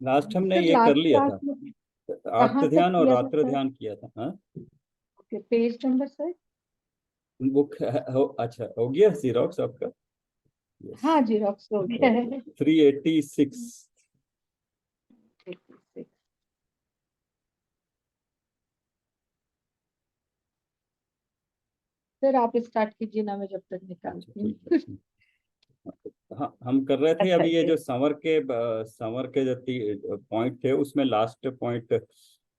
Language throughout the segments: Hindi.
लास्ट हमने सर ये कर लास्ट लिया क्लास था, में आत्त कहाँ तक ध्यान और किया था रात्र सर? ध्यान किया था। हाँ, ओके, पेज नंबर सर। अच्छा हो गया जीरोक्स आपका? यस। हाँ, जीरोक्स हो गया ओके, है। 386। सर आप स्टार्ट कीजिए ना, मैं जब तक अच्छा निकालती ठीक हूँ। है। हाँ, हम कर रहे थे अच्छा अभी ये ये। जो संवर के जो पॉइंट थे उसमें लास्ट पॉइंट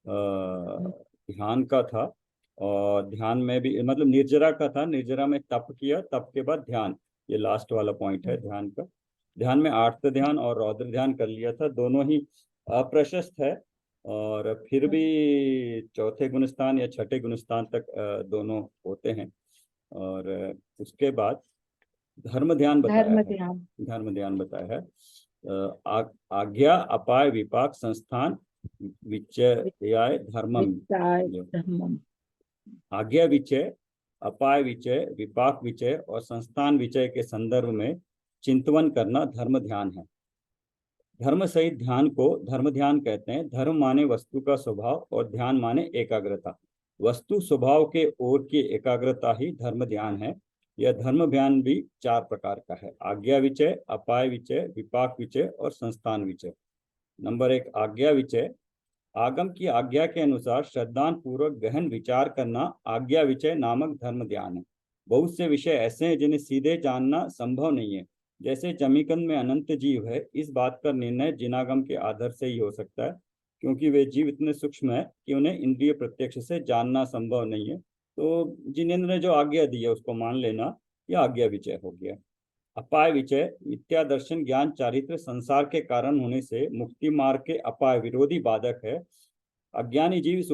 ध्यान का था। और ध्यान में भी मतलब निर्जरा का था, निर्जरा में तप किया, तप के बाद ध्यान। ये लास्ट वाला पॉइंट है ध्यान का। ध्यान में आर्त ध्यान और रौद्र ध्यान कर लिया था, दोनों ही अप्रशस्त है। और फिर भी चौथे गुणस्थान या छठे गुणस्थान तक दोनों होते हैं। और उसके बाद धर्म ध्यान बताया धर्म है। ध्यान। धर्म ध्यान बताया है। आज्ञा अपाय विपाक संस्थान विचयाय धर्मम। विचार जो धर्मम। आज्ञा विचय, अपाय विचय, विपाक विचय और संस्थान विचय के संदर्भ में चिंतवन करना धर्म ध्यान है। धर्म सहित ध्यान को धर्म ध्यान कहते हैं। धर्म माने वस्तु का स्वभाव और ध्यान माने एकाग्रता। वस्तु स्वभाव के ओर की एकाग्रता ही धर्म ध्यान है। यह धर्म ध्यान भी चार प्रकार का है: आज्ञा विचय, अपाय विचय, विपाक विचय और संस्थान विचय। नंबर एक, आज्ञा विचय। आगम की आज्ञा के अनुसार श्रद्धान पूर्वक गहन विचार करना आज्ञा विचय नामक धर्म ध्यान है। बहुत से विषय ऐसे हैं जिन्हें सीधे जानना संभव नहीं है। जैसे जमीकंद में अनंत जीव है, इस बात का निर्णय जिनागम के आधार से ही हो सकता है, क्योंकि वे जीव इतने सूक्ष्म है कि उन्हें इंद्रिय प्रत्यक्ष से जानना संभव नहीं है। तो जिनेन्द्र ने जो आज्ञा दी है उसको मान लेना, यह आज्ञा विचय हो गया। अपाय विचय, मिथ्या दर्शन ज्ञान चारित्र संसार के कारण होने से मुक्ति मार्ग के अपाय विरोधी बाधक है। अज्ञानी जीव इस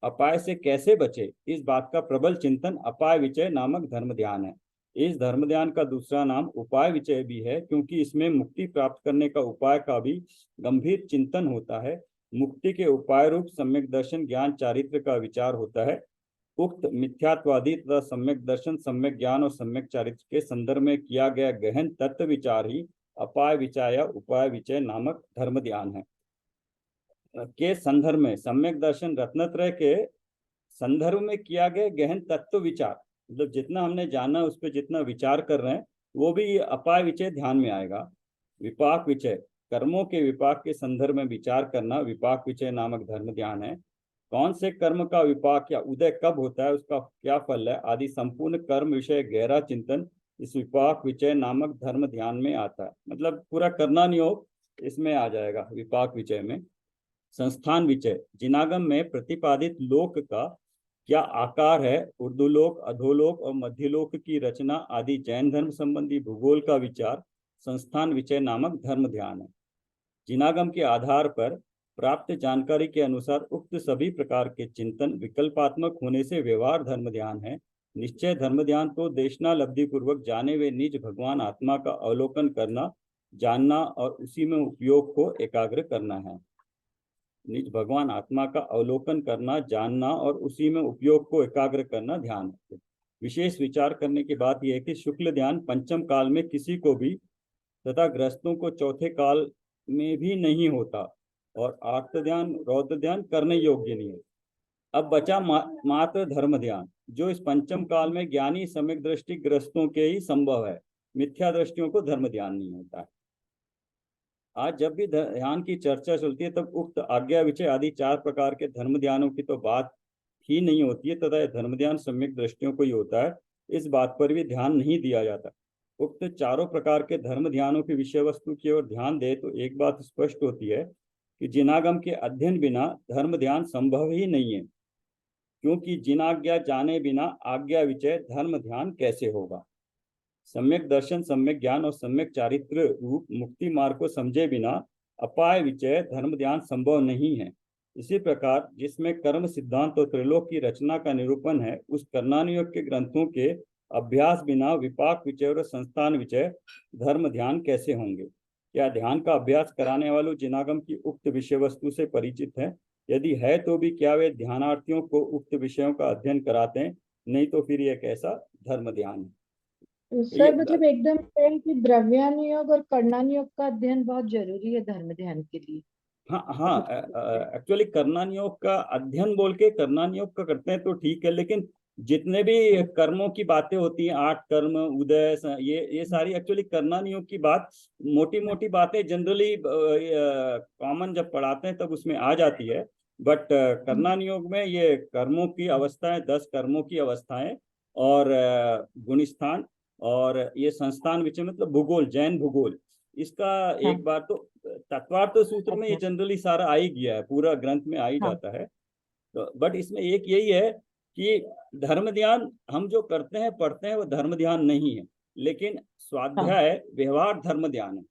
अपाय से कैसे बचे, इस बात का प्रबल चिंतन अपाय विचय नामक धर्म ध्यान है। इस धर्म ध्यान का दूसरा नाम उपाय विचय भी है, क्योंकि इसमें मुक्ति प्राप्त करने का उपाय का भी गंभीर चिंतन होता है। मुक्ति के उपाय रूप सम्यक दर्शन ज्ञान चारित्र का विचार होता है। उक्त मिथ्यात्वादी तथा सम्यक दर्शन, सम्यक ज्ञान और सम्यक चारित्र के संदर्भ में किया गया गहन तत्व विचार ही अपाय विचय या उपाय विचय नामक धर्म ध्यान है। के संदर्भ में सम्यक दर्शन रत्नत्रय के संदर्भ में किया गया गहन तत्व विचार, मतलब जितना हमने जाना उस पर जितना विचार कर रहे हैं वो भी अपाय विचय ध्यान में आएगा। विपाक विचय, कर्मों के विपाक के संदर्भ में विचार करना विपाक विचय नामक धर्म ध्यान है। कौन से कर्म का विपाक या उदय कब होता है, उसका क्या फल है आदि संपूर्ण कर्म विषय गहरा चिंतन इस विपाक विचय नामक धर्म ध्यान में आता है। मतलब पूरा करना नहीं हो, इसमें आ जाएगा विपाक विचय में। संस्थान विचय, जिनागम में प्रतिपादित लोक का क्या आकार है, उर्दुलोक, अधोलोक और मध्यलोक की रचना आदि जैन धर्म संबंधी भूगोल का विचार संस्थान विचय नामक धर्म ध्यान है। जिनागम के आधार पर प्राप्त जानकारी के अनुसार उक्त सभी प्रकार के चिंतन विकल्पात्मक होने से व्यवहार धर्म ध्यान है। निश्चय धर्म ध्यान तो देशनालब्धि पूर्वक जाने हुए निज भगवान आत्मा का अवलोकन करना, जानना और उसी में उपयोग को एकाग्र करना है। निज भगवान आत्मा का अवलोकन करना, जानना और उसी में उपयोग को एकाग्र करना ध्यान है। विशेष विचार करने की बात यह है कि शुक्ल ध्यान पंचम काल में किसी को भी तथा ग्रस्तों को चौथे काल में भी नहीं होता, और आर्त ध्यान रौद्र ध्यान करने योग्य नहीं है। अब बचा मात्र धर्म ध्यान, जो इस पंचम काल में ज्ञानी सम्यक दृष्टि ग्रस्तों के ही संभव है। मिथ्या दृष्टियों को धर्म ध्यान नहीं होता है। आज जब भी ध्यान की चर्चा चलती है तब उक्त आज्ञा विचय आदि चार प्रकार के धर्म ध्यानों की तो बात ही नहीं होती है, तथा धर्म ध्यान सम्यक दृष्टियों को ही होता है, इस बात पर भी ध्यान नहीं दिया जाता। उक्त चारों प्रकार के धर्म ध्यानों की विषय वस्तु की ओर ध्यान दे तो एक बात स्पष्ट होती है कि जिनागम के अध्ययन बिना धर्म ध्यान संभव ही नहीं है, क्योंकि जिनाज्ञा जाने बिना आज्ञा विचय धर्म ध्यान कैसे होगा। सम्यक दर्शन, सम्यक ज्ञान और सम्यक चारित्र रूप मुक्ति मार्ग को समझे बिना अपाय विचय धर्म ध्यान संभव नहीं है। इसी प्रकार जिसमें कर्म सिद्धांत और त्रिलोक की रचना का निरूपण है, उस कर्णानुयोग के ग्रंथों के अभ्यास बिना विपाक विचय और संस्थान विचय धर्म ध्यान कैसे होंगे। क्या ध्यान का अभ्यास कराने वालों जिनागम की उक्त विषय वस्तु से परिचित है? यदि है तो भी क्या वे ध्यानार्थियों को उक्त विषयों का अध्ययन कराते हैं? नहीं तो फिर यह कैसा धर्म ध्यान है। तो तो ये सर मतलब एकदम है कि द्रव्यानुयोग और कर्णानुयोग का अध्ययन बहुत जरूरी है धर्म ध्यान के लिए। हाँ हाँ, एक्चुअली कर्णन योग का अध्ययन बोल के कर्णन योग का करते हैं तो ठीक है, लेकिन जितने भी कर्मों की बातें होती हैं, 8 कर्म, उदय, ये सारी एक्चुअली कर्णन योग की बात, मोटी मोटी बातें जनरली कॉमन जब पढ़ाते हैं तब उसमें आ जाती है। बट कर्णन योग में ये कर्मों की अवस्थाएं, 10 कर्मों की अवस्थाएं, और गुणस्थान, और ये संस्थान विषय मतलब भूगोल, जैन भूगोल, इसका हाँ एक बार तो तत्वार्थ सूत्र में ये अच्छा जनरली सारा आ ही गया है, पूरा ग्रंथ में आ ही हाँ जाता है। तो बट इसमें एक यही है कि धर्म ध्यान हम जो करते हैं पढ़ते हैं वो धर्म ध्यान नहीं है, लेकिन हाँ स्वाध्याय व्यवहार धर्म ध्यान है।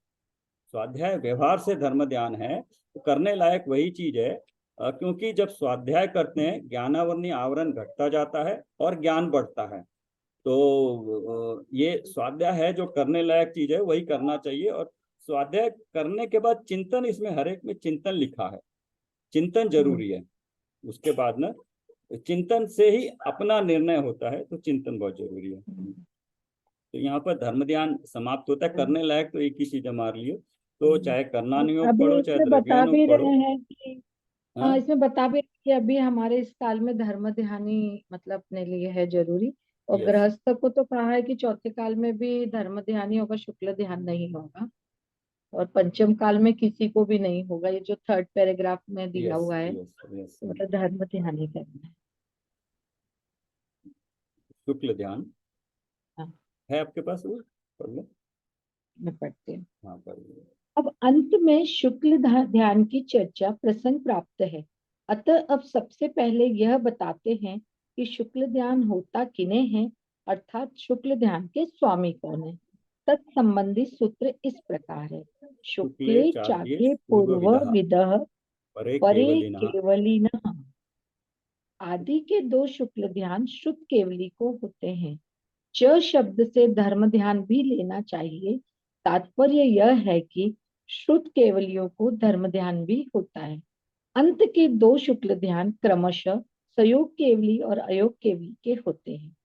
स्वाध्याय व्यवहार से धर्म ध्यान है, तो करने लायक वही चीज है। क्योंकि जब स्वाध्याय करते हैं ज्ञानावरणी आवरण घटता जाता है और ज्ञान बढ़ता है। तो ये स्वाध्याय है जो करने लायक चीज है, वही करना चाहिए। और स्वाध्याय करने के बाद चिंतन, इसमें हर एक में चिंतन लिखा है, चिंतन जरूरी है। उसके बाद ना चिंतन से ही अपना निर्णय होता है, तो चिंतन बहुत जरूरी है। तो यहाँ पर धर्म ध्यान समाप्त होता है, करने लायक तो एक ही चीज मार लियो, तो चाहे कर्णानु योग अभी पढ़ो चाहे इसमें बता द्रव्यानुग भी पढ़ो। रहे हैं कि हाँ हाँ, इसमें बता भी रहे हैं कि अभी हमारे इस काल में धर्म ध्यानी मतलब अपने लिए है जरूरी। और यस गृहस्थ को तो कहा है कि चौथे काल में भी धर्म ध्यान ही होगा, शुक्ल ध्यान नहीं होगा। और पंचम काल में किसी को भी नहीं होगा, ये जो थर्ड पैराग्राफ में दिया यस हुआ है। Yes yes. तो मतलब धर्म ध्यान ही करना है। शुक्ल ध्यान हाँ है आपके पास, वो पढ़ लो। मैं पढ़ती हूँ। हाँ पढ़ लो। अब अंत में शुक्ल ध्यान की चर्चा प्रसंग प्राप्त है। अतः अब सबसे पहले यह बताते हैं कि शुक्ल ध्यान होता किन्हें है, अर्थात शुक्ल ध्यान के स्वामी कौन है। तत्संबंधी सूत्र इस प्रकार है। शुक्ले शुक्ले चाद्ये चाके पूर्व पूर्व विदः विदः परे परे केवलिनः। केवलिनः। आदि के दो शुक्ल ध्यान शुद्ध केवली को होते हैं। च शब्द से धर्म ध्यान भी लेना चाहिए। तात्पर्य यह है कि शुद्ध केवलियों को धर्म ध्यान भी होता है। अंत के दो शुक्ल ध्यान क्रमशः सयोग केवली और अयोग केवली के होते हैं।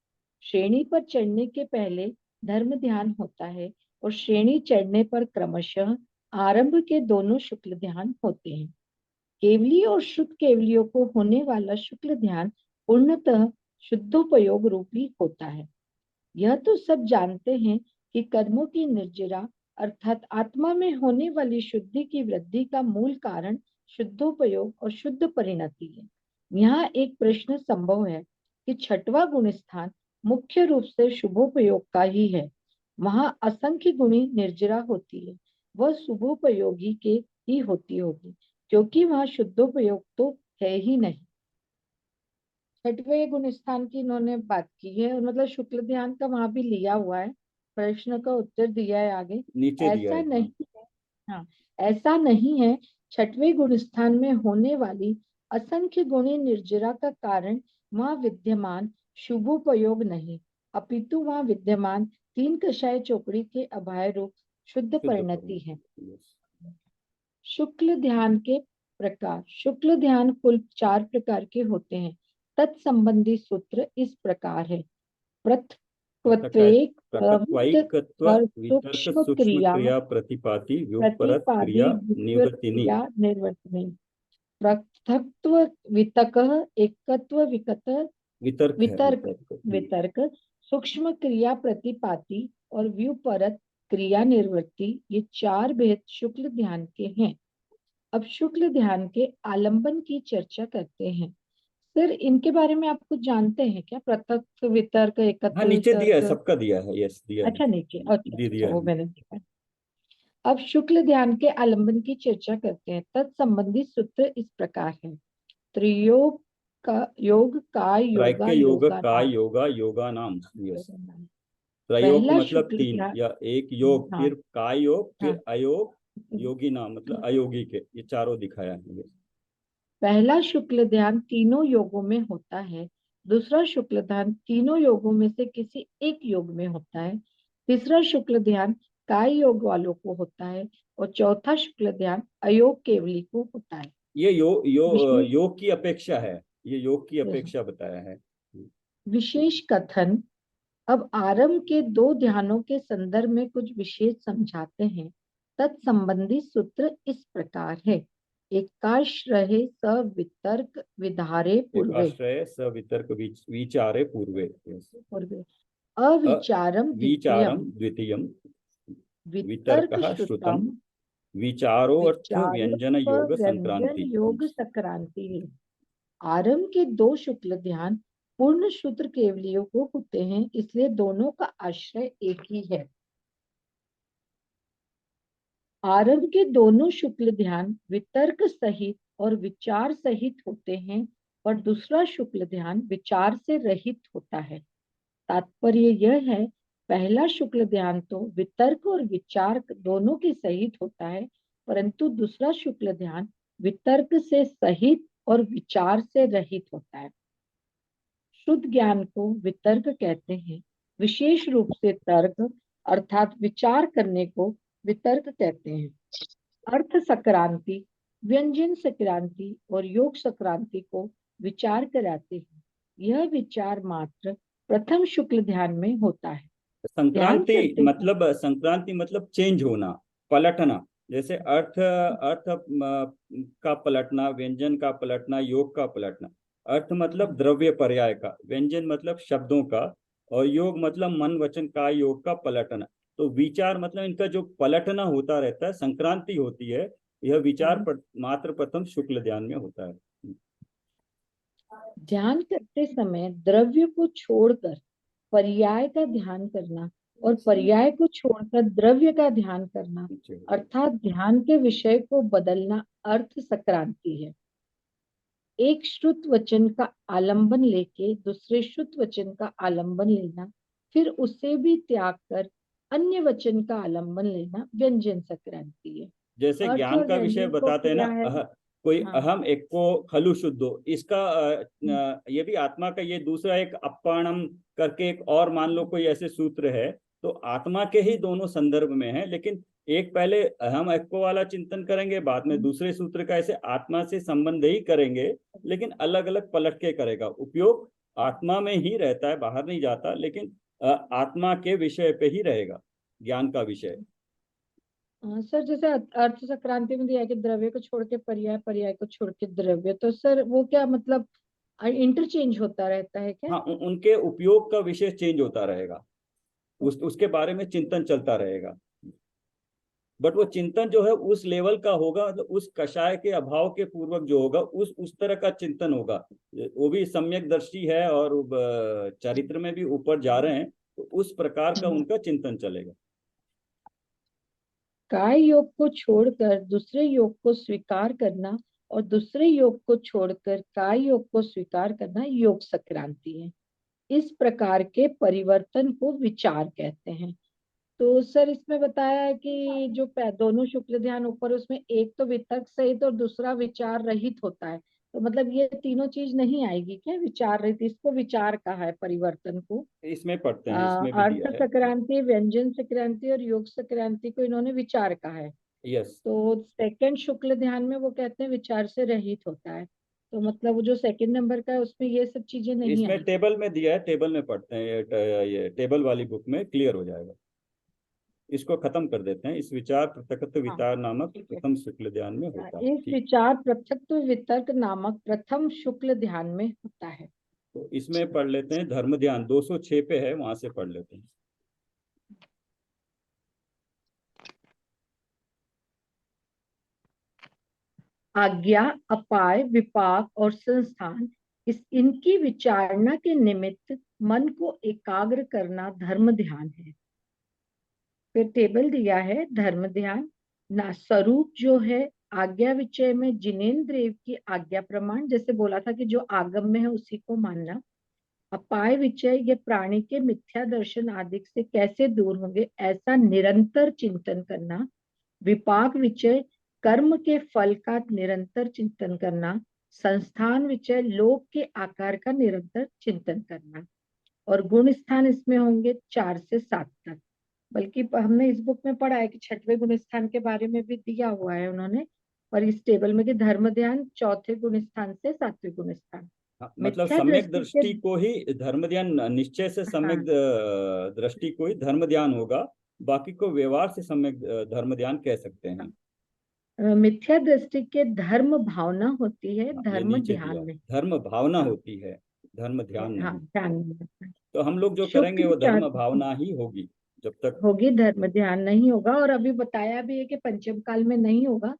श्रेणी पर चढ़ने के पहले धर्म ध्यान होता है और श्रेणी चढ़ने पर क्रमशः आरंभ के दोनों शुक्ल ध्यान होते हैं। केवली और शुद्ध केवलियों को होने वाला शुक्ल ध्यान पूर्णतः शुद्धोपयोग रूपी होता है। यह तो सब जानते हैं कि कर्मों की निर्जरा अर्थात आत्मा में होने वाली शुद्धि की वृद्धि का मूल कारण शुद्धोपयोग और शुद्ध परिणति है। यहाँ एक प्रश्न संभव है कि छठवां गुण स्थान मुख्य रूप से शुभोपयोग का ही है। वहां असंख्य गुणी निर्जरा होती है, वह शुभोपयोगी के ही होती होगी, क्योंकि वहां शुद्धोपयोग तो है ही नहीं। छठवें गुण स्थान की इन्होंने बात की है, और मतलब शुक्ल ध्यान का वहां भी लिया हुआ है, प्रश्न का उत्तर दिया है आगे। नीचे दिया ऐसा है, हाँ। नहीं है। हाँ ऐसा नहीं है। छठवें गुण स्थान में होने वाली असंख्य गुणी निर्जरा का कारण वहां विद्यमान शुभोपयोग नहीं, अपितु वहां विद्यमान तीन कषाय चौकड़ी के अभाय रूप शुद्ध शुद्ध परिणति है। परिणति, यस। शुक्ल ध्यान के प्रकार। शुक्ल ध्यान कुल 4 प्रकार के होते हैं। तत्संबंधी सूत्र इस प्रकार है। पृथक्त्वेक पृथक्त्वैकत्व वितर्क सूक्ष्म सूक्ष्म क्रिया क्रिया प्रतिपाति व्युत्परत प्रतिपादी क्रिया विकृत निवर्तिनी। क्रिया निर्वर्तनी। पृथक्त्व वितक एकत्व विकत वितर्क है, वितर्क वितर्क। वितर्क सूक्ष्म क्रिया प्रतिपाती और व्युपरत क्रिया निर्वृत्ति, ये 4 भेद शुक्ल ध्यान के हैं। अब शुक्ल ध्यान के आलंबन की चर्चा करते हैं। सर इनके बारे में आप कुछ जानते हैं क्या? पृथक वितर्क हाँ, एकत्व नीचे दिया है, वितर्क। सबका दिया है, यस दिया है। अच्छा नीचे, अच्छा दे अच्छा दिया वो है। मैंने देखा। अब शुक्ल ध्यान के आलंबन की चर्चा करते हैं। तत्संबंधी सूत्र इस प्रकार है। त्रियोग का योग काय योगा त्रैक्य योग योगा काय नाम। योगा योगा नाम, यस। योगा नाम। त्रयोग पहला मतलब शुक्ल 3, ध्यान। या एक योग, हाँ फिर काय योग, हाँ। फिर अयोग, योगी नाम मतलब अयोगी के, ये चारों दिखाया है, yes। पहला शुक्ल ध्यान तीनों योगों में होता है। दूसरा शुक्ल ध्यान तीनों योगों में से किसी एक योग में होता है। तीसरा शुक्ल ध्यान काय योग वालों को होता है। और चौथा शुक्ल ध्यान अयोग केवली को होता है। ये विशेष योग की अपेक्षा है, ये योग की अपेक्षा बताया है। विशेष कथन। अब आरंभ के दो ध्यानों के संदर्भ में कुछ विशेष समझाते हैं। तत्संबंधी सूत्र इस प्रकार है। एकाश्रये सवितर्क विधारे एक पूर्वे। आश्रय सवितर्क विचारे पूर्वे। पूर्वे अविचारम विचारम द्वितीयम द्वितीयम वितर्क वितर्कः श्रुतम श्रुतम विचारोऽर्थ व्यंजन विचारोप योग व्यंजन संक्रांति। योग संक्रांति है। आरंभ के दो शुक्ल ध्यान पूर्ण सूत्र केवलियों को होते हैं, इसलिए दोनों का आश्रय एक ही है। आरंभ के दोनों शुक्ल ध्यान वितर्क सहित और विचार सहित होते हैं, और दूसरा शुक्ल ध्यान विचार से रहित होता है। तात्पर्य यह है, पहला शुक्ल ध्यान तो वितर्क और विचार दोनों के सहित होता है, परंतु दूसरा शुक्ल ध्यान वितर्क से सहित और विचार से रहित होता है। शुद्ध ज्ञान को वितर्क कहते हैं, विशेष रूप से तर्क अर्थात विचार करने को वितर्क कहते हैं। अर्थ संक्रांति, व्यंजन संक्रांति और योग संक्रांति को विचार कराते हैं। यह विचार मात्र प्रथम शुक्ल ध्यान में होता है। ध्यान करते हैं। संक्रांति मतलब चेंज होना, पलटना। जैसे अर्थ अर्थ का पलटना, व्यंजन का पलटना, योग का पलटना। अर्थ मतलब द्रव्य पर्याय का, व्यंजन मतलब शब्दों का, और योग मतलब मन वचन का योग का पलटना। तो विचार मतलब इनका जो पलटना होता रहता है, संक्रांति होती है। यह विचार मात्र प्रथम शुक्ल ध्यान में होता है। ध्यान करते समय द्रव्य को छोड़कर पर्याय का ध्यान करना और पर्याय को छोड़कर द्रव्य का ध्यान करना, अर्थात ध्यान के विषय को बदलना अर्थ संक्रांति है। एक श्रुत वचन का आलंबन लेके दूसरे श्रुत वचन का आलंबन लेना, फिर उसे भी त्याग कर अन्य वचन का आलंबन लेना व्यंजन संक्रांति है। जैसे अर्थ ज्ञान और का विषय व्यंजन को बताते हैं ना, किया है। कोई हाँ। अहम एक को खलु शुद्धो, इसका ये भी आत्मा का, ये दूसरा एक अपाणम करके एक और मान लो कोई ऐसे सूत्र है, तो आत्मा के ही दोनों संदर्भ में है, लेकिन एक पहले अहम एको वाला चिंतन करेंगे, बाद में दूसरे सूत्र का, ऐसे आत्मा से संबंध ही करेंगे, लेकिन अलग अलग पलट के करेगा। उपयोग आत्मा में ही रहता है, बाहर नहीं जाता, लेकिन आत्मा के विषय पे ही रहेगा ज्ञान का विषय। सर जैसे अर्थ संक्रांति में दिया है कि द्रव्य को छोड़ के पर्याय, पर्याय को छोड़ के द्रव्य, तो सर वो क्या मतलब इंटरचेंज होता रहता है क्या? हाँ, उनके उपयोग का विषय चेंज होता रहेगा, उसके बारे में चिंतन चलता रहेगा। बट वो चिंतन जो है उस लेवल का होगा, मतलब उस कषाय के अभाव के पूर्वक जो होगा, उस तरह का चिंतन होगा। वो भी सम्यक दृष्टि है और चरित्र में भी ऊपर जा रहे हैं, तो उस प्रकार का उनका चिंतन चलेगा। काय योग को छोड़कर दूसरे योग को स्वीकार करना और दूसरे योग को छोड़कर काय योग को स्वीकार करना योग संक्रांति है। इस प्रकार के परिवर्तन को विचार कहते हैं। तो सर इसमें बताया है कि जो दोनों शुक्ल ध्यान ऊपर, उसमें एक तो वितर्क सहित और दूसरा विचार रहित होता है, तो मतलब ये तीनों चीज नहीं आएगी क्या विचार रहित? इसको विचार कहा है परिवर्तन को। इसमें पढ़ते हैं, इसमें भी अर्थ दिया है। संक्रांति, व्यंजन संक्रांति और योग संक्रांति को इन्होंने विचार कहा है। यस। तो सेकंड शुक्ल ध्यान में वो कहते हैं विचार से रहित होता है, तो मतलब वो जो सेकंड नंबर का है उसमें ये सब चीजें नहीं इसमें आएगी। टेबल में दिया है, टेबल में पढ़ते हैं, ये टेबल वाली बुक में क्लियर हो जाएगा। इसको खत्म कर देते हैं। इस विचार प्रत्यक्ष हाँ विचार नामक ठीक है। प्रथम शुक्ल ध्यान में होता है। इस विचार प्रत्यक्ष वितर्क नामक प्रथम शुक्ल ध्यान में होता है। तो इसमें पढ़ लेते हैं धर्म ध्यान, 206 पे है, वहां से पढ़ लेते हैं। आज्ञा, अपाय, विपाक और संस्थान, इनकी विचारणा के निमित्त मन को एकाग्र करना धर्म ध्यान है। फिर टेबल दिया है धर्म ध्यान ना स्वरूप जो है आज्ञा विचय में जिनेन्द्रिय की आज्ञा प्रमाण, जैसे बोला था कि जो आगम में है उसी को मानना। अपाय विचय ये प्राणी के मिथ्या दर्शन आदि से कैसे दूर होंगे ऐसा निरंतर चिंतन करना। विपाक विचय कर्म के फल का निरंतर चिंतन करना। संस्थान विचय लोक के आकार का निरंतर चिंतन करना। और गुण स्थान इसमें होंगे 4 से 7 तक। बल्कि हमने इस बुक में पढ़ा है कि छठवें गुण स्थान के बारे में भी दिया हुआ है उन्होंने, और इस टेबल में कि धर्म ध्यान चौथे गुण स्थान से 7वें गुण स्थान। मतलब मिथ्या सम्यक दृष्टि के, दृष्टि को ही धर्म ध्यान, निश्चय से सम्यक हाँ दृष्टि को ही धर्म ध्यान होगा, बाकी को व्यवहार से सम्यक धर्म ध्यान कह सकते हैं। मिथ्या दृष्टि के धर्म भावना होती है, हाँ, ये धर्म नीचे ध्यान दिया, नहीं। धर्म भावना हाँ, होती है, धर्म ध्यान हाँ नहीं। ध्यान नहीं होता है। तो हम लोग जो करेंगे शुक्ल वो धर्म चातुर्थ भावना ही होगी जब तक। होगी, धर्म ध्यान नहीं होगा। और अभी बताया भी है कि पंचम काल में नहीं होगा,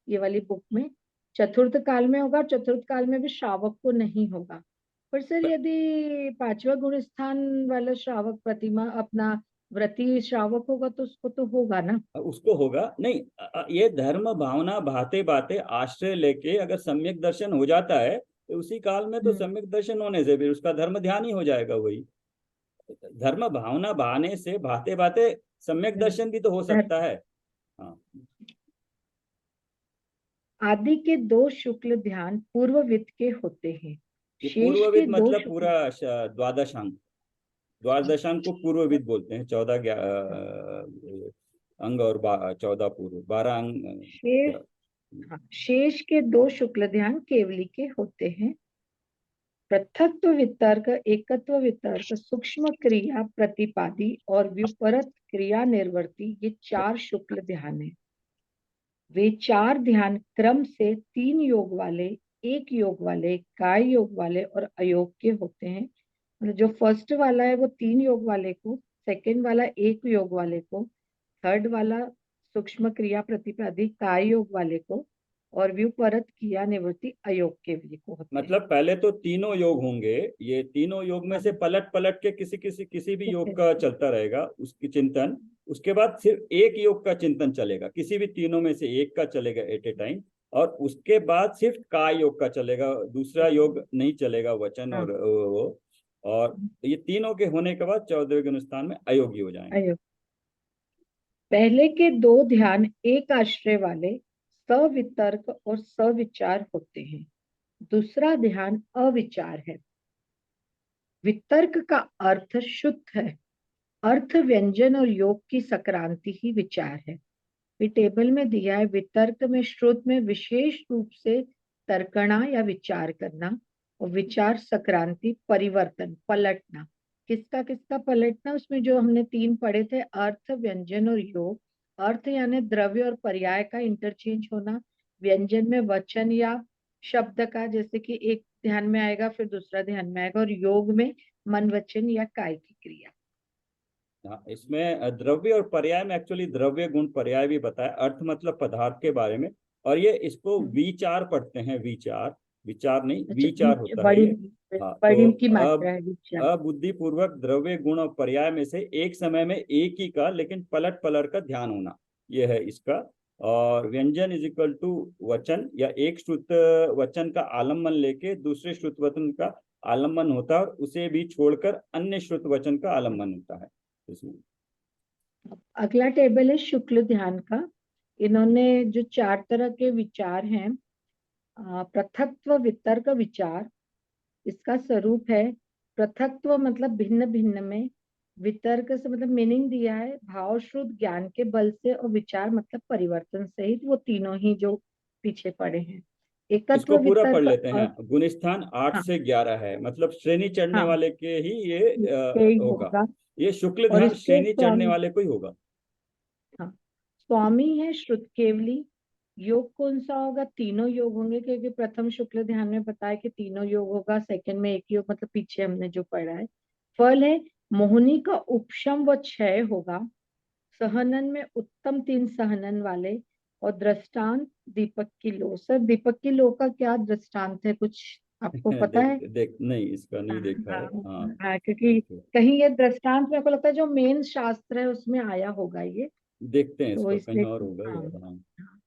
ये वाली बुक में। चतुर्थ काल में होगा, चतुर्थ काल में भी श्रावक को नहीं होगा। पर सर यदि पांचवा गुण स्थान वाला श्रावक प्रतिमा अपना व्रती श्रावक होगा तो उसको तो होगा ना। उसको होगा नहीं, ये धर्म भावना भाते बाते आश्रय लेके अगर सम्यक दर्शन हो जाता है तो उसी काल में तो हम्म। सम्यक दर्शन होने से फिर उसका धर्म ध्यान ही हो जाएगा वही। धर्म भावना बहाने से भाते बाते सम्यक हम्म। दर्शन भी तो हो धर्म सकता है। हाँ, आदि के दो शुक्ल ध्यान पूर्ववित्त के होते हैं। ये शेष पूर्वविद के दो मतलब शुक्ल। पूरा द्वादशांग, द्वादशांग को पूर्वविद बोलते हैं। 14 अंग और 14 पूर्व, 12 अंग शेष, हाँ, शेष के दो शुक्ल ध्यान केवली के होते हैं। पृथक्त्व वितर्क, एकत्व वितर्क, सूक्ष्म क्रिया प्रतिपादी और व्युपरत क्रिया निर्वर्ती, ये चार शुक्ल ध्यान है। वे चार ध्यान क्रम से तीन योग वाले, एक योग वाले, काय योग वाले और अयोग के होते हैं। मतलब जो फर्स्ट वाला है वो तीन योग वाले को, सेकंड वाला एक योग वाले को, थर्ड वाला सूक्ष्म क्रिया प्रतिपादी काय योग वाले को, और व्युपरत क्रिया निवृत्ति अयोग के लिए को होते हैं। मतलब पहले तो तीनों योग होंगे, ये तीनों योग में से हाँ, पलट पलट के किसी भी योग का चलता रहेगा उसकी चिंतन। उसके बाद सिर्फ एक योग का चिंतन चलेगा, किसी भी तीनों में से एक का चलेगा एट ए टाइम। और उसके बाद सिर्फ काय योग का चलेगा, दूसरा योग नहीं चलेगा, वचन हाँ, और वो। और ये तीनों के होने के बाद 14वें गुण स्थान में अयोगी हो जाएंगे। अयोग। पहले के दो ध्यान एक आश्रय वाले, सवितर्क और सविचार होते हैं। दूसरा ध्यान अविचार है। वितर्क का अर्थ शुद्ध है, अर्थ व्यंजन और योग की संक्रांति ही विचार है। ये टेबल में दिया है, वितर्क में श्रुत में विशेष रूप से तर्कना या विचार करना, और विचार संक्रांति परिवर्तन पलटना। किसका किसका पलटना, उसमें जो हमने तीन पढ़े थे, अर्थ व्यंजन और योग। अर्थ यानी द्रव्य और पर्याय का इंटरचेंज होना, व्यंजन में वचन या शब्द का, जैसे कि एक ध्यान में आएगा फिर दूसरा ध्यान में आएगा, और योग में मन वचन या काय की क्रिया। हाँ, इसमें द्रव्य और पर्याय में एक्चुअली द्रव्य गुण पर्याय भी बताया, अर्थ मतलब पदार्थ के बारे में। और ये इसको हम्म। विचार पढ़ते हैं, विचार, विचार नहीं अच्छा, विचार होता है बड़ी ये। हाँ, तो बड़ी की अब मात्रा है विचार। अबुद्धिपूर्वक द्रव्य गुण और पर्याय में से एक समय में एक ही का लेकिन पलट पलट का ध्यान होना, यह है इसका। और व्यंजन इज इक्वल टू वचन, या एक श्रुत वचन का आलम्बन लेके दूसरे श्रुत वचन का आलम्बन होता है, और उसे भी छोड़कर अन्य श्रुत वचन का आलम्बन होता है इसमें। अगला टेबल है शुक्ल ध्यान का। इन्होंने जो चार तरह के विचार हैं, पृथक्त्व वितर्क विचार, इसका स्वरूप है। पृथक्त्व मतलब भिन्न भिन्न में, वितर्क से मतलब मीनिंग दिया है भाव शुद्ध ज्ञान के बल से, और विचार मतलब परिवर्तन सहित, वो तीनों ही जो पीछे पड़े हैं। एकत्व इसको पूरा पढ़ वितर्क लेते हैं। गुणस्थान 8 हाँ, से 11 है, मतलब श्रेणी चढ़ने हाँ वाले के ही ये यही होगा। होगा। ये शुक्ल और ध्यान इसके श्रेणी चढ़ने स्वामी, वाले को ही होगा। हाँ, स्वामी है श्रुत केवली। योग कौन सा होगा, तीनों योग होंगे, क्योंकि प्रथम शुक्ल ध्यान में बताया कि तीनों योग होगा, सेकंड में एक योग, मतलब पीछे हमने जो पढ़ा है। फल है मोहिनी का उपशम व क्षय होगा। सहनन में उत्तम तीन सहनन वाले, और दृष्टांत दीपक की लो। सर दीपक की लो का क्या दृष्टांत है, कुछ आपको पता देख है? देख नहीं, इसका नहीं देखा हाँ, है। हाँ, हाँ, क्योंकि कहीं ये दृष्टांत मेरे को लगता है जो मेन शास्त्र है उसमें आया होगा ये, देखते हैं तो इसको कहीं इसलिए। और होगा हाँ, या। हाँ, हाँ।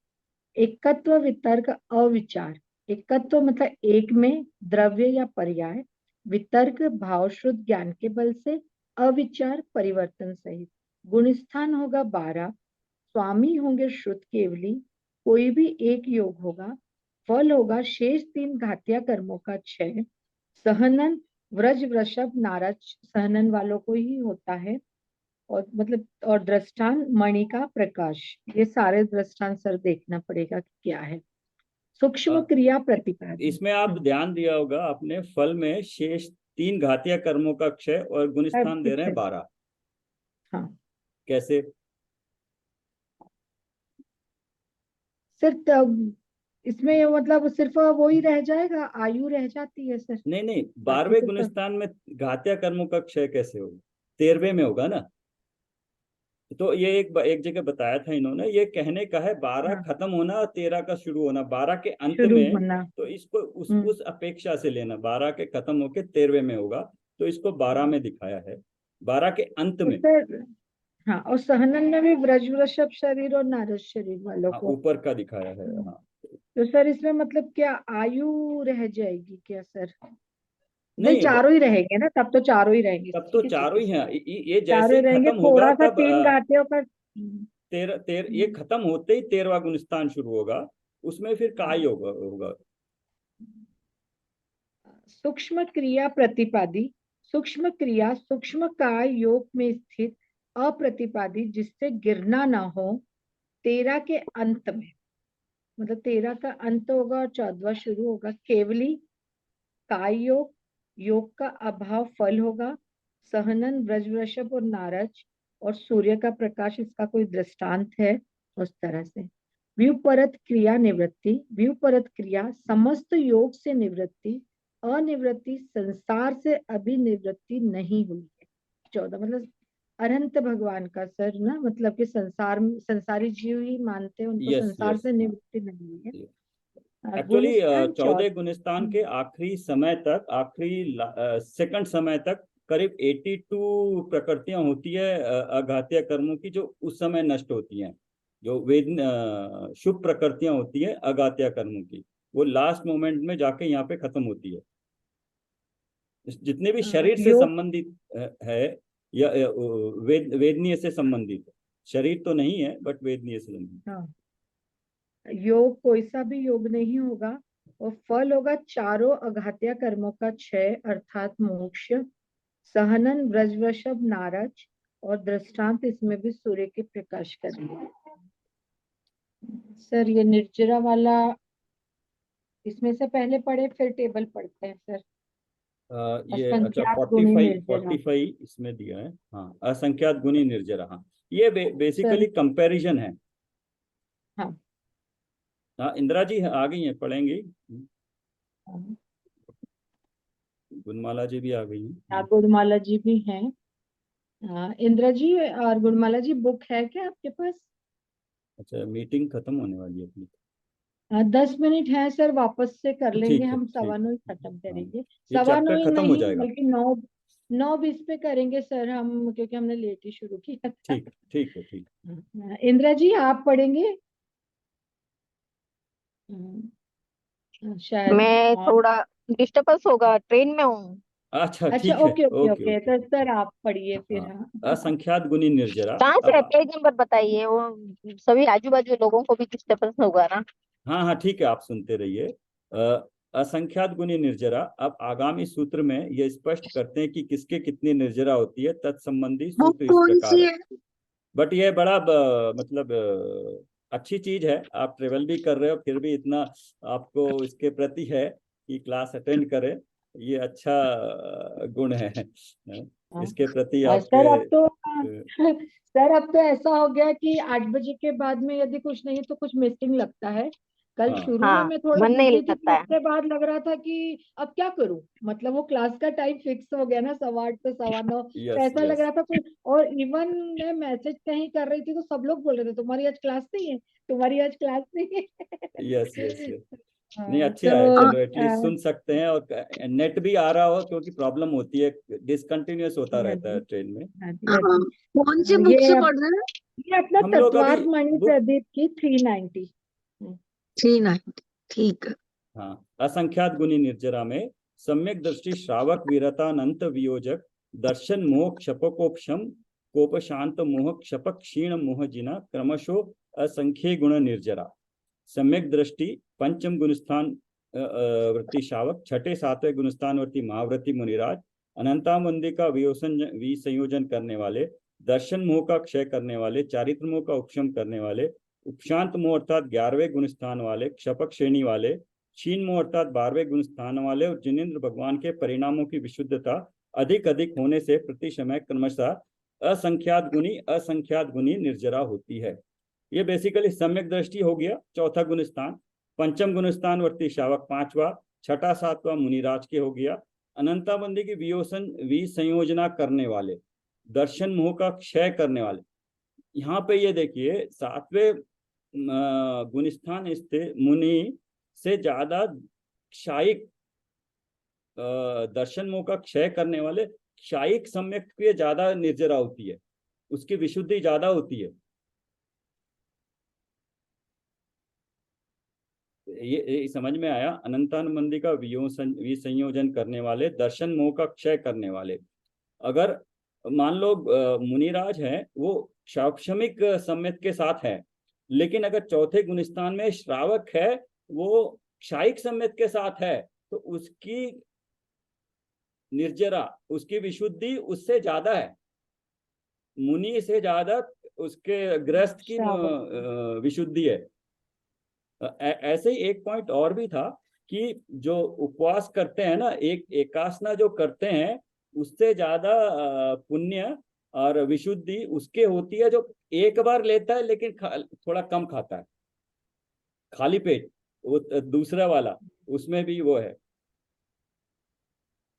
एकत्व वितर्क अविचार। एकत्व मतलब एक में, द्रव्य या पर्याय। वितर्क भाव शुद्ध ज्ञान के बल से, अविचार परिवर्तन सहित। गुणस्थान होगा 12, स्वामी होंगे श्रुत केवली, कोई भी एक योग होगा। फल होगा शेष तीन घातिया कर्मों का क्षय। सहनन व्रज वृषभ नारद सहनन वालों को ही होता है। और मतलब और दृष्टांत मणि का प्रकाश। ये सारे दृष्टांत सर देखना पड़ेगा कि क्या है। सूक्ष्म हाँ, क्रिया प्रतिपादन। इसमें आप ध्यान दिया होगा आपने, फल में शेष 3 घातीय कर्मों का क्षय, और सब गुणस्थान दे रहे कुछ हैं है। 12। हाँ कैसे? सर तब इसमें मतलब सिर्फ वो ही रह जाएगा, आयु रह जाती है सर, नहीं नहीं, बाकी 12वें तो सब। गुणस्थान में घात्या कर्मों का क्षय कैसे होगा? 13वें में होगा ना। तो ये एक जगह बताया था इन्होंने, ये कहने का है 12 हाँ, खत्म होना और 13 का शुरू होना, 12 के अंत शुरू में। होना। तो इसको हम्म। उस अपेक्षा से लेना, 12 के खत्म होके 13वें में होगा, तो इसको 12 में दिखाया है, 12 के अंत तो में। सर हाँ, और सहनन में भी ब्रज वृषभ शरीर और नारद शरीर वालों हाँ, को। ऊपर का दिखाया है, हम्म। हाँ। तो सर इसमें मतलब क्या आयु रह जाएगी क्या सर? नहीं, नहीं चारों ही रहेंगे ना, तब तो चारों ही रहेंगे, तब तो ठीक चारों है ही सर। हैं, ये जैसे चारों ही ही रहेंगे, खत्म होगा थोड़ा सा तब तीन घाटियों का। तेरह ये खत्म होते ही 13वां गुणस्थान शुरू होगा, उसमें फिर काय हम्म। होगा। सूक्ष्म क्रिया प्रतिपादी। सूक्ष्म क्रिया सूक्ष्म काय योग में स्थित अप्रतिपादी, जिससे गिरना ना हो, 13 के अंत में, मतलब 13 का अंत होगा और 14वां शुरू होगा। केवली काय योग, योग का अभाव फल होगा। सहनन ब्रज वृषभ और नारद और सूर्य का प्रकाश इसका कोई दृष्टांत है, उस तरह से। व्युपरत क्रिया निवृत्ति। व्युपरत क्रिया समस्त योग से निवृत्ति, अनिवृत्ति संसार से अभी निवृत्ति नहीं हुई है। 14 मतलब अनंत भगवान का सर ना, मतलब कि संसारी जीव ही मानते हैं, उनको यस संसार यस, से हाँ। निवृत्ति नहीं हुई है। एक्चुअली गुणस्थान 14 गुणस्थान के आखिरी समय तक, आखिरी सेकंड समय तक करीब 82 प्रकृतियां होती है अघातीय कर्मों की, जो उस समय नष्ट होती हैं। जो वेद शुभ प्रकृतियां होती है अघातीय कर्मों की, वो लास्ट मोमेंट में जाके यहाँ पे खत्म होती है। जितने भी शरीर से योग। संबंधित है, या वेदनीय से संबंधित है। शरीर तो नहीं है, बट वेदनीय से संबंधित। हाँ, योग कोई सा भी योग नहीं होगा, और फल होगा चारों अघात्य कर्मों का क्षय अर्थात मोक्ष। सहनन ब्रज वृषभ नारद, और दृष्टांत इसमें भी सूर्य के प्रकाश का दिया। सर ये निर्जरा वाला इसमें से पहले पढ़े फिर टेबल पढ़ते हैं सर। ये अच्छा, असंख्यात गुणी 45 निर्जरा। 45 इसमें दिया है, हाँ, असंख्यात गुणी निर्जरा, हाँ। ये सर बेसिकली कंपैरिजन है। हाँ, हाँ, इंदिरा जी आ गई हैं, पढ़ेंगी। हाँ, गुणमाला जी भी आ गई हैं। गुरुमाला जी भी हैं। इंद्र जी और गुरुमाला जी, बुक है क्या आपके पास? अच्छा, मीटिंग खत्म होने वाली है अपनी। 10 मिनट है सर, वापस से कर लेंगे ठीक है, हम, सवा ठीक नौ ही है। खत्म हाँ, करेंगे। ये सवा नौ चैप्टर ही खत्म हो नहीं जाएगा। बल्कि 9, 9:20 पे करेंगे सर हम, क्योंकि हमने लेट ही शुरू किया था। ठीक, ठीक है, ठीक। इंदिरा जी आप पढ़ेंगे? शायद मैं और। थोड़ा डिस्टर्बेंस होगा, ट्रेन में हूँ। अच्छा, अच्छा, ठीक है, okay okay okay okay, okay. तो सर आप पढ़िए फिर। हाँ, हाँ। असंख्यात गुणी निर्जरा। कहाँ से है? अब पेज नंबर बताइए, वो सभी आजू बाजू लोगों को भी डिस्टर्बेंस होगा ना। हाँ हाँ, ठीक है, आप सुनते रहिए। असंख्यात गुणी निर्जरा, अब आगामी सूत्र में ये स्पष्ट करते हैं कि किसके कितनी निर्जरा होती है, तत्संबंधी बुक सूत्र इस कौन प्रकार सी है। है? बट ये बड़ा मतलब अच्छी चीज है, आप ट्रेवल भी कर रहे हो फिर भी इतना आपको इसके प्रति है कि क्लास अटेंड करें, ये अच्छा गुण है। हाँ। इसके प्रति आपके सर अब तो सर अब तो ऐसा हो गया कि 8 बजे के बाद में यदि कुछ नहीं तो कुछ मिसिंग लगता है। कल हाँ, शुरू में हाँ, मैं थोड़ा मन नहीं बिजी थी, लगता तो है। उसके बाद लग रहा था कि अब क्या करूं, मतलब वो क्लास का टाइम फिक्स हो गया ना, 8:15 से 9:15, तो यस ऐसा लग यस रहा था कुछ। और इवन मैं मैसेज कहीं कर रही थी तो सब लोग बोल रहे थे तुम्हारी आज क्लास नहीं है, तुम्हारी आज क्लास नहीं यस यस है। यस। नहीं, हाँ, अच्छे आए, तो आ, चलो एटलीस्ट सुन सकते हैं, और नेट भी आ रहा हो, क्योंकि प्रॉब्लम होती है, डिसकंटिन्यूअस होता हाँ रहता है जी, ट्रेन में। हाँ जी, हाँ हाँ, जी। कौन सी बुक ये से अब पढ़ रहे हैं? ये अपना हम लोग अभी तत्वार्थ मणि बुक, प्रदीप की 390। 390, ठीक है। हाँ, असंख्यात गुणी निर्जरा में सम्यक दृष्टि श्रावक वीरतानंत वियोजक दर्शन मोह क्षपकोपशम कोप शांत मोह क्षपक क्षीण मोह जिना क्रमशो असंख्य गुण निर्जरा। सम्यक दृष्टि पंचम गुणस्थान वृत्ति शावक, छठे सातवें गुणस्थान वृत्ति महावृत्ति मुनिराज, अनंतामंदी का विसंयोजन करने वाले, दर्शन मोह का क्षय करने वाले, चारित्र मोह का उपशम करने वाले, उपशांत मोह अर्थात 11वें गुण स्थान वाले, क्षपक श्रेणी वाले, क्षीण मोह अर्थात 12वें गुण स्थान वाले, और जिनेन्द्र भगवान के परिणामों की विशुद्धता अधिक अधिक होने से प्रति समय क्रमशः असंख्यात गुणी निर्जरा होती है। ये बेसिकली सम्यक दृष्टि हो गया, चौथा गुणस्थान। पंचम गुणस्थान वर्ती श्रावक पांचवा, छठा सातवां मुनिराज के हो गया। अनंताबंदी की विसंयोजना करने वाले, दर्शन मोह का क्षय करने वाले। यहाँ पे ये देखिए सातवें गुणस्थान स्थित मुनि से ज्यादा क्षायिक, दर्शन मोह का क्षय करने वाले क्षायिक सम्यक की ज्यादा निर्जरा होती है, उसकी विशुद्धि ज्यादा होती है। ये समझ में आया। अनंतानुबंधी का विसंयोजन करने वाले, दर्शन मोह का क्षय करने वाले। अगर मान लो मुनिराज है, वो शैक्षणिक सम्यक के साथ है, लेकिन अगर चौथे गुणस्थान में श्रावक है, वो क्षायिक सम्यक के साथ है, तो उसकी निर्जरा, उसकी विशुद्धि उससे ज्यादा है, मुनि से ज्यादा उसके गृहस्थ की विशुद्धि है। ऐसे ही एक पॉइंट और भी था कि जो उपवास करते हैं ना, एकासना जो करते हैं, उससे ज्यादा पुण्य और विशुद्धि उसके होती है जो एक बार लेता है लेकिन थोड़ा कम खाता है, खाली पेट, वो दूसरा वाला, उसमें भी वो है।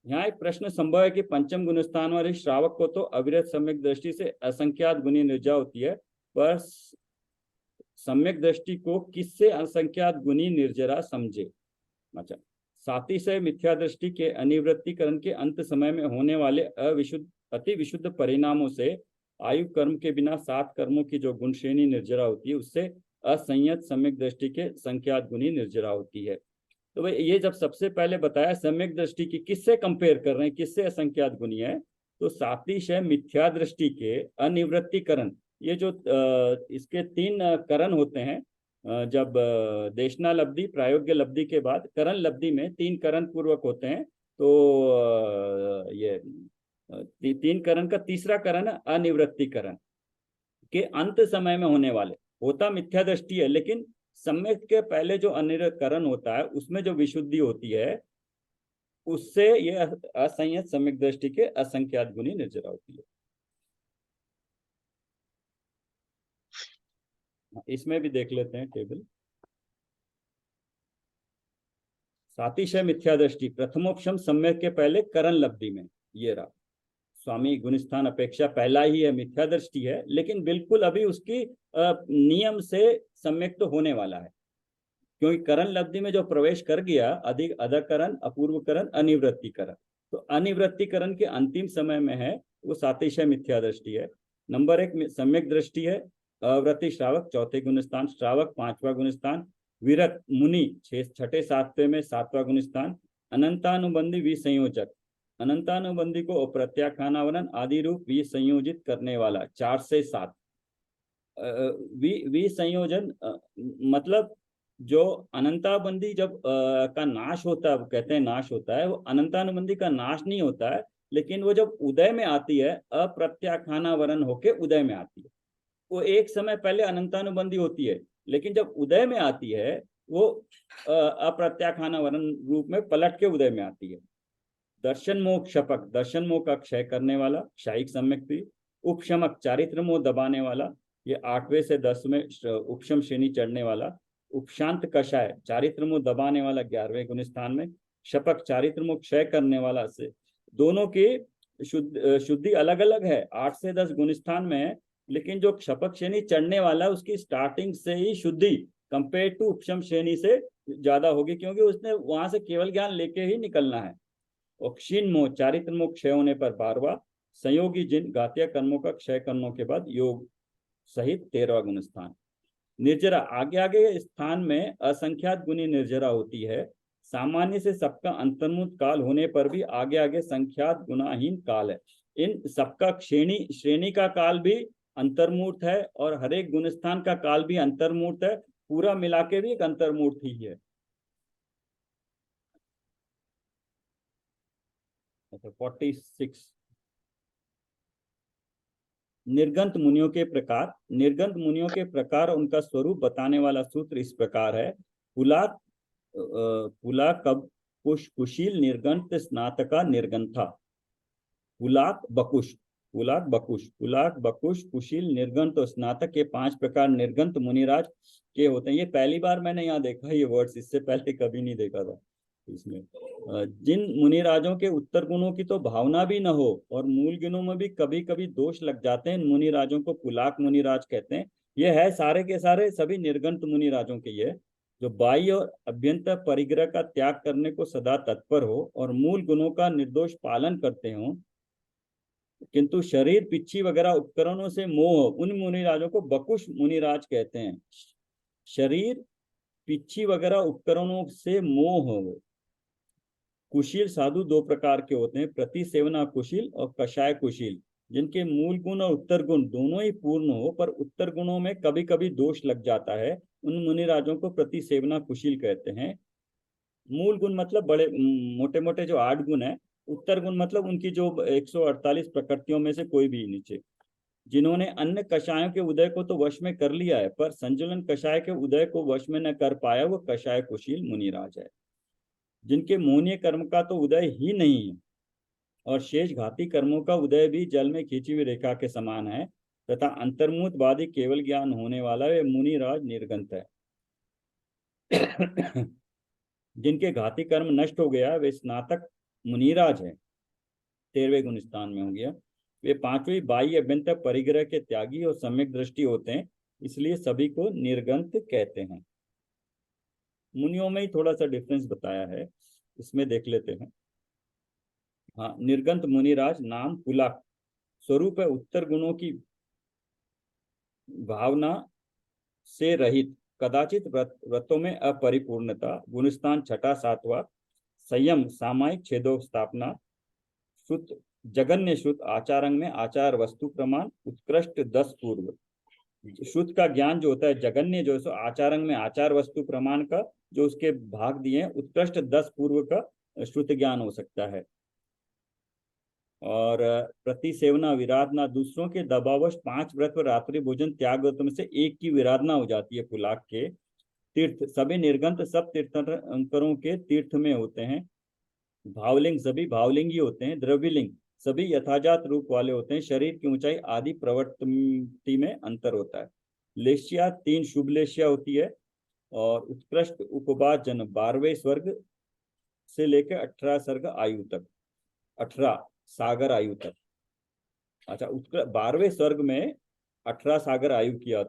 यहाँ एक प्रश्न संभव है कि पंचम गुणस्थान वाले श्रावक को तो अविरत सम्यक दृष्टि से असंख्यात गुणी निर्जा होती है, पर सम्यक दृष्टि को किससे असंख्यात गुणी निर्जरा समझे। अच्छा, साथी से मिथ्या दृष्टि के अनिवृत्तिकरण के अंत समय में होने वाले अति विशुद्ध परिणामों से आयु कर्म के बिना 7 कर्मों की जो गुण श्रेणी निर्जरा होती है, उससे असंयत सम्यक दृष्टि के संख्यात गुणी निर्जरा होती है। तो भाई ये जब सबसे पहले बताया सम्यक दृष्टि की किससे कंपेयर कर रहे हैं, किससे असंख्यात गुणी है, तो सातिशय मिथ्या दृष्टि के अनिवृत्तिकरण, ये जो इसके 3 करण होते हैं, जब देशना लब्धि, प्रायोग्य लब्धि के बाद करण लब्धि में 3 करण पूर्वक होते हैं, तो ये 3 करण का तीसरा करण अनिवृत्तिकरण के अंत समय में होने वाले, होता मिथ्या दृष्टि है, लेकिन सम्यक के पहले जो अनिवृत्तिकरण होता है उसमें जो विशुद्धि होती है, उससे ये असंयत सम्यक दृष्टि के असंख्यात गुणी निर्जरा होती है। इसमें भी देख लेते हैं टेबल। सातिशय मिथ्या दृष्टि प्रथमोपशम सम्यक के पहले करण लब्धि में, ये रहा स्वामी गुणस्थान अपेक्षा पहला ही है, मिथ्या दृष्टि है, लेकिन बिल्कुल अभी उसकी नियम से सम्यक तो होने वाला है, क्योंकि करण लब्धि में जो प्रवेश कर गया, अधिक अधकरण, अपूर्वकरण, अनिवृत्तिकरण, तो अनिवृत्तिकरण के अंतिम समय में है, वो सातिशय मिथ्या दृष्टि है। नंबर 1 सम्यक दृष्टि है अवृत्ति श्रावक, चौथे गुणस्थान, श्रावक 5वां गुणस्थान, विरत मुनि 6ठे 7वें में 7वां गुणस्थान, अनंतानुबंधी विसंयोजक, अनंतानुबंधी को अप्रत्याख्यानावरण आदि रूप विसंयोजित करने वाला 4 से 7। विसंयोजन मतलब जो अनंताबंदी जब का नाश होता है, वो कहते हैं नाश होता है, वो अनंतानुबंधी का नाश नहीं होता है, लेकिन वो जब उदय में आती है, अप्रत्याख्यानावरण होके उदय में आती है। वो एक समय पहले अनंतानुबंधी होती है, लेकिन जब उदय में आती है, वो अप्रत्याख्यानावरण रूप में पलट के उदय में आती है। दर्शन मोह क्षपक, दर्शन मोह का क्षय करने वाला, क्षायिक सम्यक भी। उपशमक, चारित्र मोह दबाने वाला, ये 8वें से 10वें उपशम श्रेणी चढ़ने वाला। उपशांत कषाय, चारित्र मोह दबाने वाला 11वें गुणस्थान में। शपक, चारित्र मोह क्षय करने वाला, से दोनों की शुद्धि अलग अलग है, 8 से 10 गुणस्थान में है, लेकिन जो क्षपक श्रेणी चढ़ने वाला, उसकी स्टार्टिंग से ही शुद्धि कंपेयर टू उपशम श्रेणी से ज्यादा होगी, क्योंकि उसने वहां से केवल ज्ञान लेके ही निकलना है। और क्षीण मोह, चारित्र मोह क्षय होने पर 12वां। संयोगी जिन, गात्या कर्मों का क्षय करने के बाद योग सहित 13वां गुणस्थान। निर्जरा, आगे आगे स्थान में असंख्यात गुणी निर्जरा होती है। सामान्य से सबका अंतर्मुक्त काल होने पर भी आगे आगे संख्यात गुणाहीन काल है। इन सबका श्रेणी का काल भी अंतर्मूर्त है, और हर एक गुणस्थान का काल भी अंतर्मूर्त है, पूरा मिला के भी एक अंतर्मूर्त ही है। 46 निर्गंत मुनियों के प्रकार। निर्गंत मुनियों के प्रकार उनका स्वरूप बताने वाला सूत्र इस प्रकार है। पुला कब कुशील निर्गंत स्नातका निर्गंथा। पुलाक बकुश, पुलाक, बकुश। पुलाक, बकुश, कुशील, निर्गंत और स्नातक, ये 5 प्रकार निर्गंत मुनिराज के होते हैं। ये पहली बार मैंने यहाँ देखा ये वर्ड्स, इससे पहले कभी नहीं देखा था इसमें। जिन मुनिराजों के उत्तर गुणों की तो भावना भी न हो और मूल गुणों में भी कभी कभी दोष लग जाते हैं, इन मुनिराजों को पुलाक मुनिराज कहते हैं। ये है सारे के सारे सभी निर्गंत मुनिराजों के, ये जो बाह्य और अभ्यंतर परिग्रह का त्याग करने को सदा तत्पर हो और मूल गुणों का निर्दोष पालन करते हो, किंतु शरीर, पिच्छी वगैरह उपकरणों से मोह, उन मुनिराजों को बकुश मुनिराज कहते हैं। शरीर, पिच्छी वगैरह उपकरणों से मोह हो। कुशील साधु 2 प्रकार के होते हैं, प्रतिसेवना कुशील और कषाय कुशील, जिनके मूल गुण और उत्तर गुण दोनों ही पूर्ण हो पर उत्तर गुणों में कभी कभी दोष लग जाता है, उन मुनिराजों को प्रतिसेवना कुशील कहते हैं। मूल गुण मतलब बड़े मोटे मोटे जो 8 गुण है, उत्तर गुण मतलब उनकी जो 148 प्रकृतियों में से कोई भी नीचे। जिन्होंने अन्य कषायों के उदय को तो वश में कर लिया है पर संजुलन कषाय के उदय को वश में न कर पाया, वो कषाय कुशील मुनिराज है। जिनके मोहनीय कर्म का तो उदय ही नहीं है और शेष घाती कर्मों का उदय भी जल में खींची हुई रेखा के समान है तथा अंतर्मुखवादी केवल ज्ञान होने वाला वे मुनिराज निर्गंत है। जिनके घाती कर्म नष्ट हो गया वे स्नातक मुनिराज है, 13वें गुण स्थान में हो गया। वे 5वीं बाह्य अभ्यंतर परिग्रह के त्यागी और सम्यक दृष्टि होते हैं, इसलिए सभी को निर्गंत कहते हैं। मुनियों में ही थोड़ा सा डिफरेंस बताया है, इसमें देख लेते हैं। हाँ, निर्गंत मुनिराज नाम पुलाक, स्वरूप है उत्तर गुणों की भावना से रहित, कदाचित व्रतों में अपरिपूर्णता, गुणस्थान 6ठा 7वां, संयम, सामायिक छेदों स्थापना, शुद्ध जगन्य शुद्ध आचारंग में आचार वस्तु प्रमाण, उत्कृष्ट 10 पूर्व। शुद्ध का ज्ञान जो होता है, जगन्य जो है आचारंग में आचार वस्तु प्रमाण का जो उसके भाग दिए हैं, उत्कृष्ट 10 पूर्व का शुद्ध ज्ञान हो सकता है। और प्रतिसेवना विराधना, दूसरों के दबावश 5 व्रत व रात्रि भोजन त्याग व्रत में से एक की विराधना हो जाती है पुलाक के। तीर्थ, सभी निर्गंत सब तीर्थंकरों के तीर्थ में होते हैं। भावलिंग, सभी भावलिंगी होते हैं। द्रव्यलिंग, सभी यथाजात रूप वाले होते हैं। शरीर की ऊंचाई आदि प्रवृत्ति में अंतर होता है। लेशिया 3 शुभ लेशिया होती है और उत्कृष्ट उपवास जन 12वें स्वर्ग से लेकर 18 सर्ग आयु तक, 18 सागर आयु तक। अच्छा, 12वें स्वर्ग में 18 सागर आयु किया